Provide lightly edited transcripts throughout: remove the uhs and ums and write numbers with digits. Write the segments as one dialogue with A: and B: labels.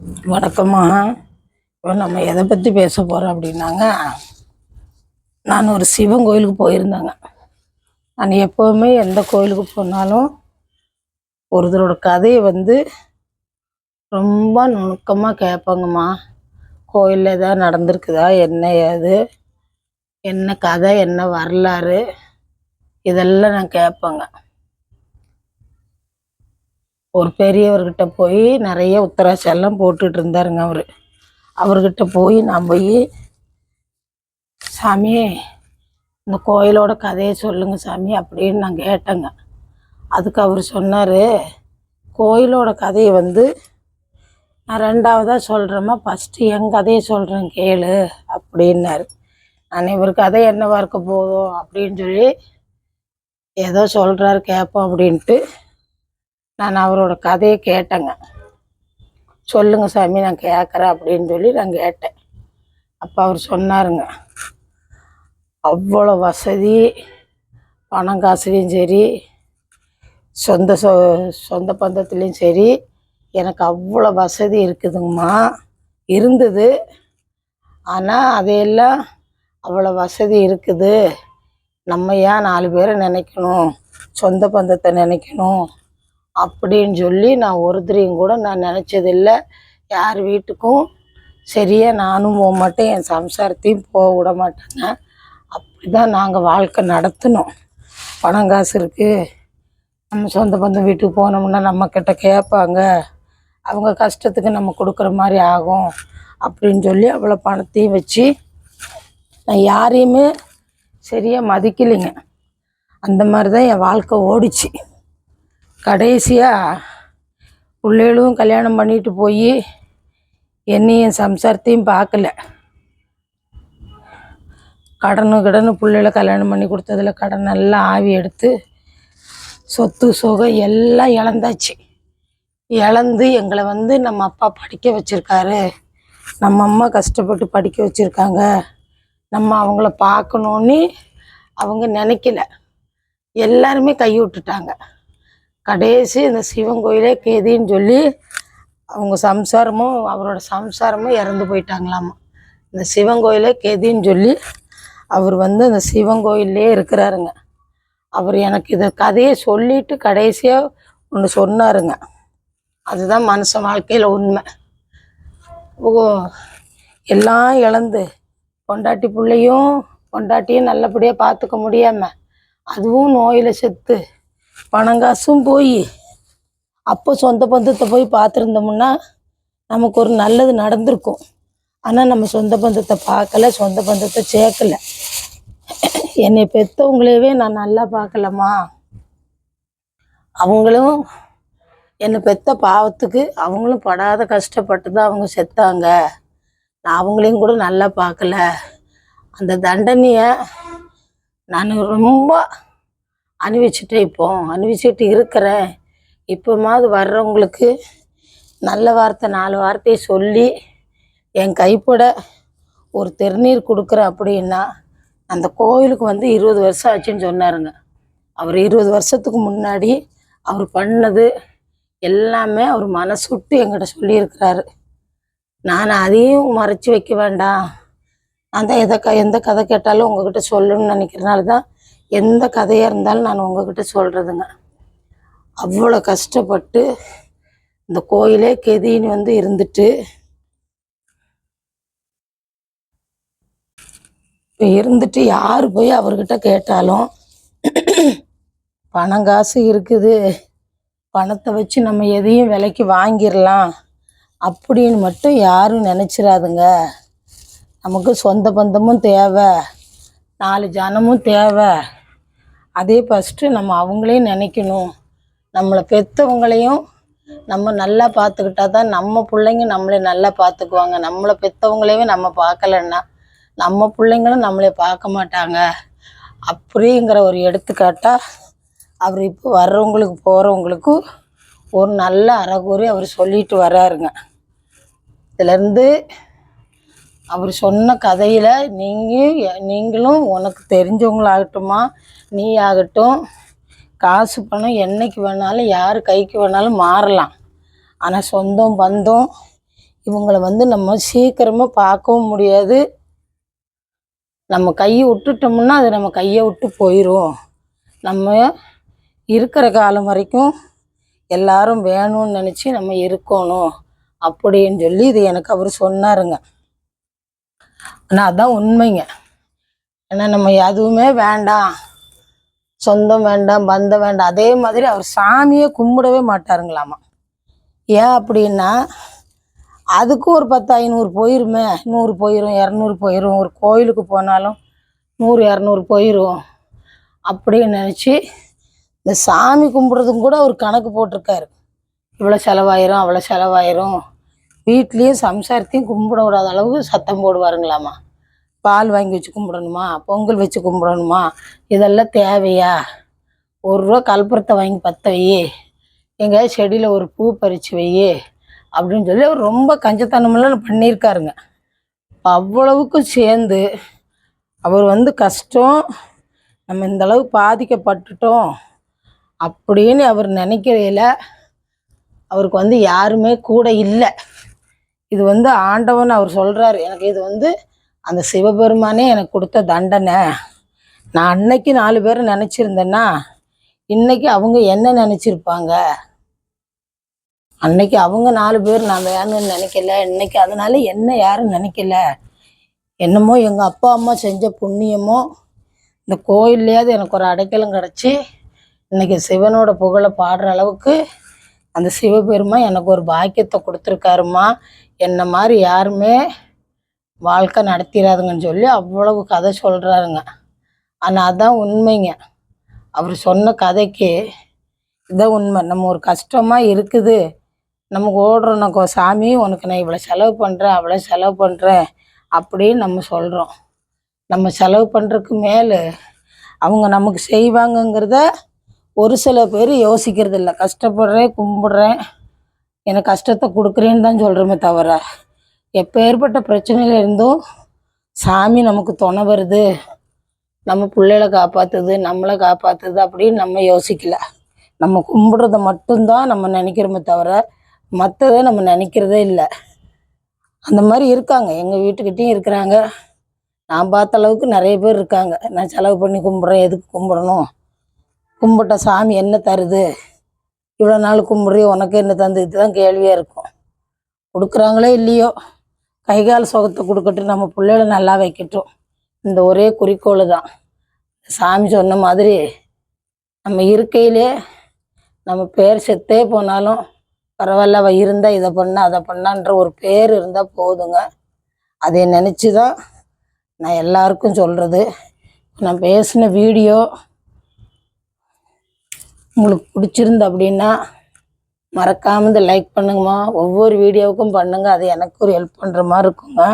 A: வணக்கம்மா. இப்போ நம்ம எதை பற்றி பேச போகிறோம் அப்படின்னாங்க, நான் ஒரு சிவன் கோயிலுக்கு போயிருந்தேங்க. நான் எப்போவுமே எந்த கோயிலுக்கு போனாலும் ஒருத்தரோட கதையை ரொம்ப நுணுக்கமாக கேட்பேங்கம்மா. கோயிலில் எதாவது நடந்திருக்குதா, என்ன ஏது, என்ன கதை, என்ன வரலாறு, இதெல்லாம் நான் கேட்பேங்க. ஒரு பெரியவர்கிட்ட போய் நிறைய உத்தராட்செல்லாம் போட்டுட்டு இருந்தாருங்க. அவர்கிட்ட போய் நான் சாமி இந்த கோயிலோட கதையை சொல்லுங்கள் சாமி அப்படின்னு நான் கேட்டேங்க. அதுக்கு அவர் சொன்னார், கோயிலோட கதையை நான் ரெண்டாவதாக சொல்கிறேம்மா, ஃபஸ்ட்டு என் கதையை சொல்கிறேன் கேளு அப்படின்னாரு. நான் இவர் கதை என்னவா இருக்க போதும் அப்படின்னு சொல்லி ஏதோ சொல்கிறாரு கேட்போம் அப்படின்ட்டு நான் அவரோட கதையை கேட்டேங்க. சொல்லுங்கள் சாமி நான் கேட்குறேன் அப்படின்னு சொல்லி நான் கேட்டேன். அப்போ அவர் சொன்னாருங்க, அவ்வளோ வசதி, பணம் காசுலேயும் சரி, சொந்த பந்தத்துலேயும் சரி, எனக்கு அவ்வளோ வசதி இருக்குதுங்கம்மா, இருந்தது. ஆனால் அதையெல்லாம் அவ்வளோ வசதி இருக்குது, நம்ம ஏன் 4 பேரை நினைக்கணும், சொந்த பந்தத்தை நினைக்கணும் அப்படின்னு சொல்லி நான் ஒருத்தரையும் கூட நான் நினச்சதில்லை. யார் வீட்டுக்கும் சரியாக நானும் போக மாட்டேன், என் சம்சாரத்தையும் போக விட மாட்டேங்க. அப்படி தான் நாங்கள் வாழ்க்கை நடத்தினோம். பணம் காசு இருக்குது, நம்ம சொந்த பந்தம் வீட்டுக்கு போனோம்னா நம்மக்கிட்ட கேட்பாங்க, அவங்க கஷ்டத்துக்கு நம்ம கொடுக்குற மாதிரி ஆகும் அப்படின்னு சொல்லி அவ்வளோ பணத்தையும் வச்சு நான் யாரையுமே சரியாக மதிக்கலைங்க. அந்த மாதிரி தான் என் வாழ்க்கை ஓடிச்சு. கடைசியாக பிள்ளைகளும் கல்யாணம் பண்ணிட்டு போய் என்னையும் சம்சாரத்தையும் பார்க்கல. கடனு பிள்ளைகளை கல்யாணம் பண்ணி கொடுத்ததில் கடன் எல்லாம் ஆவி எடுத்து சொத்து சுகம் எல்லாம் இழந்தாச்சு. இழந்து எங்களை நம்ம அப்பா படிக்க வச்சுருக்காரு, நம்ம அம்மா கஷ்டப்பட்டு படிக்க வச்சுருக்காங்க, நம்ம அவங்கள பார்க்கணுன்னு அவங்க நினைக்கல. எல்லாருமே கை விட்டுட்டாங்க. கடைசி இந்த சிவன் கோயிலே கேதின்னு சொல்லி அவங்க சம்சாரமும் அவரோட சம்சாரமும் இறந்து போயிட்டாங்களாமா. இந்த சிவன் கோயிலே கேதின்னு சொல்லி அவர் அந்த சிவன் கோயிலே இருக்கிறாருங்க. அவர் எனக்கு இதை கதையை சொல்லிட்டு கடைசியாக ஒன்று சொன்னாருங்க. அதுதான் மனுஷன் வாழ்க்கையில் உண்மை. எல்லாம் இழந்து பொண்டாட்டியும் நல்லபடியாக பார்த்துக்க முடியாமல், அதுவும் நோயில் செத்து, பணங்காசும் போய், அப்போ சொந்த பந்தத்தை போய் பார்த்துருந்தோம்னா நமக்கு ஒரு நல்லது நடந்திருக்கும். ஆனால் நம்ம சொந்த பந்தத்தை பார்க்கல, சொந்த பந்தத்தை சேர்க்கலை. என்னை பெற்றவங்களவே நான் நல்லா பார்க்கலம்மா. அவங்களும் என்னை பெற்ற பாவத்துக்கு அவங்களும் படாத கஷ்டப்பட்டு தான் அவங்க செத்தாங்க. நான் அவங்களையும் கூட நல்லா பார்க்கல. அந்த தண்டனையை நான் ரொம்ப அனுபவிச்சுட்டு இருக்கிறேன். இப்போமாவது வர்றவங்களுக்கு நல்ல வார்த்தை 4 வார்த்தையை சொல்லி என் கைப்பட ஒரு திருநீர் கொடுக்குறேன் அப்படின்னா, அந்த கோயிலுக்கு 20 வருஷம் ஆச்சுன்னு சொன்னாருங்க. அவர் 20 வருஷத்துக்கு முன்னாடி அவர் பண்ணது எல்லாமே அவர் மனசு விட்டு என்கிட்ட சொல்லியிருக்கிறாரு. நான் அதையும் மறைச்சி வைக்க வேண்டாம், நான் தான் எந்த கதை கேட்டாலும் உங்ககிட்ட சொல்லணும்னு நினைக்கிறனால தான் எந்த கதையாக இருந்தாலும் நான் உங்ககிட்ட சொல்கிறதுங்க. அவ்வளோ கஷ்டப்பட்டு இந்த கோயிலே கெதின்னு இருந்துட்டு இப்போ இருந்துட்டு யார் போய் அவர்கிட்ட கேட்டாலும் பணம் காசு இருக்குது, பணத்தை வச்சு நம்ம எதையும் விலைக்கு வாங்கிடலாம் அப்படின்னு மட்டும் யாரும் நினச்சிடாதுங்க. நமக்கு சொந்த பந்தமும் தேவை, 4 ஜனமும் தேவை. அதே ஃபஸ்ட்டு நம்ம அவங்களையும் நினைக்கணும். நம்மளை பெற்றவங்களையும் நம்ம நல்லா பார்த்துக்கிட்டா தான் நம்ம பிள்ளைங்க நம்மளை நல்லா பார்த்துக்குவாங்க. நம்மளை பெற்றவங்களையே நம்ம பார்க்கலன்னா நம்ம பிள்ளைங்களும் நம்மளை பார்க்க மாட்டாங்க. அப்படிங்கிற ஒரு எடுத்துக்காட்டாக அவர் இப்போ வர்றவங்களுக்கு போகிறவங்களுக்கு ஒரு நல்ல அறகுறை அவர் சொல்லிட்டு வர்றாருங்க. இதுலேருந்து அவர் சொன்ன கதையில் நீங்களும் உனக்கு தெரிஞ்சவங்களாகட்டுமா, நீ ஆகட்டும், காசு பணம் என்றைக்கு வேணாலும் யார் கைக்கு வேணாலும் மாறலாம். ஆனால் சொந்தம் பந்தம் இவங்களை வந்து நம்ம சீக்கிரமாக பார்க்கவும் முடியாது. நம்ம கையை விட்டுட்டோம்னா அது நம்ம கையை விட்டு போயிடும். நம்ம இருக்கிற காலம் வரைக்கும் எல்லாரும் வேணும்னு நினச்சி நம்ம இருக்கணும் அப்படின்னு சொல்லி இது எனக்கு அவர் சொன்னாருங்க. ஆனால் அதான் உண்மைங்க. ஏன்னா நம்ம எதுவுமே வேண்டாம், சொந்தம் வேண்டாம், பந்தம் வேண்டாம். அதே மாதிரி அவர் சாமியை கும்பிடவே மாட்டாருங்களாமா. ஏன் அப்படின்னா அதுக்கும் ஒரு 10 500 போயிருமே, 100 போயிடும், 200 போயிடும். ஒரு கோயிலுக்கு போனாலும் 100 200 போயிடும் அப்படின்னு நினச்சி இந்த சாமி கும்பிட்றதும் கூட அவர் கணக்கு போட்டிருக்காரு. இவ்வளோ செலவாயிரும், அவ்வளோ செலவாயிரும். வீட்லேயும் சம்சாரத்தையும் கும்பிட விடாத அளவுக்கு சத்தம் போடுவாருங்களாமா. பால் வாங்கி வச்சு கும்பிடணுமா, பொங்கல் வச்சு கும்பிடணுமா, இதெல்லாம் தேவையா? ₹1 கற்பூரத்தை வாங்கி பற்ற வை, எங்கேயாவது செடியில் ஒரு பூ பறித்து வை அப்படின்னு சொல்லி அவர் ரொம்ப கஞ்சத்தனமெல்லாம் பண்ணியிருக்காருங்க. அவ்வளவுக்கும் சேர்ந்து அவர் வந்து கஷ்டம், நம்ம இந்தளவு பாதிக்கப்பட்டுட்டோம் அப்படின்னு அவர் நினைக்கையில அவருக்கு வந்து யாருமே கூட இல்லை. இது வந்து ஆண்டவன் அவர் சொல்கிறாரு, எனக்கு இது வந்து அந்த சிவபெருமானே எனக்கு கொடுத்த தண்டனை. நான் அன்னைக்கு 4 பேரை நினச்சிருந்தேன்னா இன்னைக்கு அவங்க என்ன நினச்சிருப்பாங்க? அன்னைக்கு அவங்க 4 பேர் நான் வேணும்னு நினைக்கல, இன்னைக்கு அதனால என்ன யாரும் நினைக்கல. என்னமோ எங்கள் அப்பா அம்மா செஞ்ச புண்ணியமோ இந்த கோயில்லையாவது எனக்கு ஒரு அடைக்கலம் கிடச்சி இன்னைக்கு சிவனோட புகழை பாடுற அளவுக்கு அந்த சிவபெருமான் எனக்கு ஒரு பாக்கியத்தை கொடுத்துருக்காருமா. என்ன மாதிரி யாருமே வாழ்க்கை நடத்திடாதுங்கன்னு சொல்லி அவ்வளவு கதை சொல்கிறாருங்க. ஆனால் அதான் உண்மைங்க. அவர் சொன்ன கதைக்கு இதான் உண்மை. நம்ம ஒரு கஷ்டமாக இருக்குது, நமக்கு ஓடுறோம், சாமி உனக்கு நான் இவ்வளோ செலவு பண்ணுறேன், அவ்வளோ செலவு பண்ணுறேன் அப்படின்னு நம்ம சொல்கிறோம். நம்ம செலவு பண்ணுறதுக்கு மேலே அவங்க நமக்கு செய்வாங்கங்கிறத ஒரு சில பேர் யோசிக்கிறது இல்லை. கஷ்டப்படுறேன், கும்பிட்றேன், எனக்கு கஷ்டத்தை கொடுக்குறேன்னு தான் சொல்கிறோமே தவிர எப்போ ஏற்பட்ட பிரச்சனையில இருந்தும் சாமி நமக்கு துணை வருது, நம்ம பிள்ளைகளை காப்பாற்றுது, நம்மளை காப்பாற்றுது அப்படின்னு நம்ம யோசிக்கல. நம்ம கும்பிட்றத மட்டும்தான் நம்ம நினைக்கிறோமே தவிர மற்றதை நம்ம நினைக்கிறதே இல்லை. அந்த மாதிரி இருக்காங்க, எங்கள் வீட்டுக்கிட்டேயும் இருக்கிறாங்க. நான் பார்த்த அளவுக்கு நிறைய பேர் இருக்காங்க. நான் செலவு பண்ணி கும்பிட்றேன், எதுக்கு கும்பிடணும், கும்பிட்ட சாமி என்ன தருது, இவ்வளோ நாள் கும்பிட்றியோ உனக்கு என்ன தந்து, இதுதான் கேள்வியாக இருக்கும். கொடுக்குறாங்களோ இல்லையோ கைகால் சுகத்தை கொடுக்கட்டும், நம்ம பிள்ளைகளை நல்லா வைக்கட்டும், இந்த ஒரே குறிக்கோள் தான். சாமி சொன்ன மாதிரி நம்ம இருக்கையிலே நம்ம பேர் செத்தே போனாலும் பரவாயில்ல, அவ இருந்தால் இதை பண்ண அதை பண்ணான்ற ஒரு பேர் இருந்தால் போதுங்க. அதை நினச்சி தான் நான் எல்லாருக்கும் சொல்கிறது. நான் பேசின வீடியோ உங்களுக்கு பிடிச்சிருந்து அப்படின்னா மறக்காமல் இந்த லைக் பண்ணுங்கம்மா. ஒவ்வொரு வீடியோவுக்கும் பண்ணுங்கள், அது எனக்கு ஒரு ஹெல்ப் பண்ணுற மாதிரி இருக்குங்க.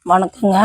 A: வணக்கங்க.